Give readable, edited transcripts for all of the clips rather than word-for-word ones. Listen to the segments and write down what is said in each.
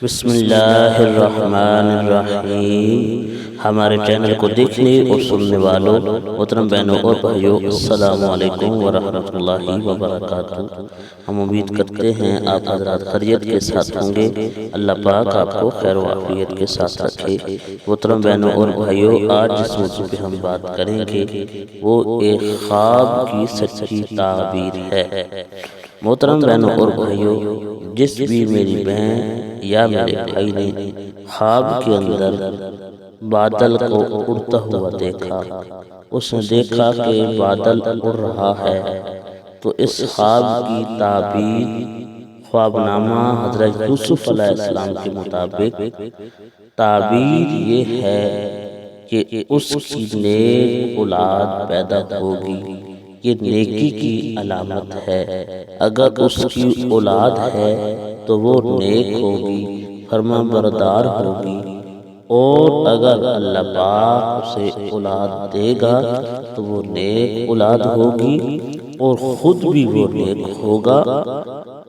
بسم اللہ الرحمن الرحیم۔ ہمارے چینل کو دیکھنے اور سننے والوں محترم بہنوں اور بھائیوں، السلام علیکم ورحمۃ اللہ وبرکاتہ۔ ہم امید کرتے ہیں آپ حضرات خیریت کے ساتھ ہوں گے۔ اللہ پاک آپ کو خیر و عافیت کے ساتھ رکھے۔ محترم بہنوں اور بھائیوں، آج جس موضوع پہ ہم بات کریں گے وہ ایک خواب کی سچی تعبیر ہے۔ محترم بہنوں اور بھائیوں، جس بھی میری بہن یا میرے بھائی نے خواب کے اندر بادل کو اڑتا ہوا دیکھا، اس نے دیکھا کہ بادل اڑ رہا ہے، تو اس خواب کی تعبیر خواب نامہ حضرت یوسف علیہ السلام کے مطابق تعبیر یہ ہے کہ اس کی نیک اولاد پیدا ہوگی۔ یہ نیکی کی علامت ہے۔ اگر اس کی اولاد ہے تو وہ نیک ہوگی، فرما بردار ہوگی، اور اگر اللہ پاک اسے اولاد دے گا تو وہ نیک اولاد ہوگی اور خود بھی وہ نیک ہوگا،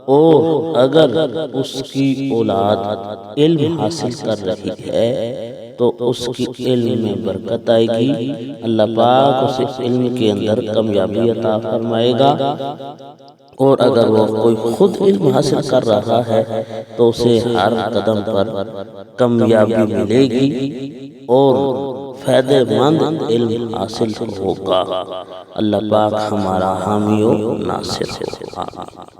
اور اگر اس کی اولاد علم حاصل کر رہی ہے تو اس کی علم میں برکت آئے گی، اللہ پاک اسے علم کے اندر کامیابی عطا فرمائے گا، اور اگر وہ کوئی خود علم حاصل کر رہا ہے تو اسے ہر قدم پر کامیابی ملے گی اور فائدہ مند علم حاصل ہوگا۔ اللہ پاک ہمارا حامی و ناصر ہو۔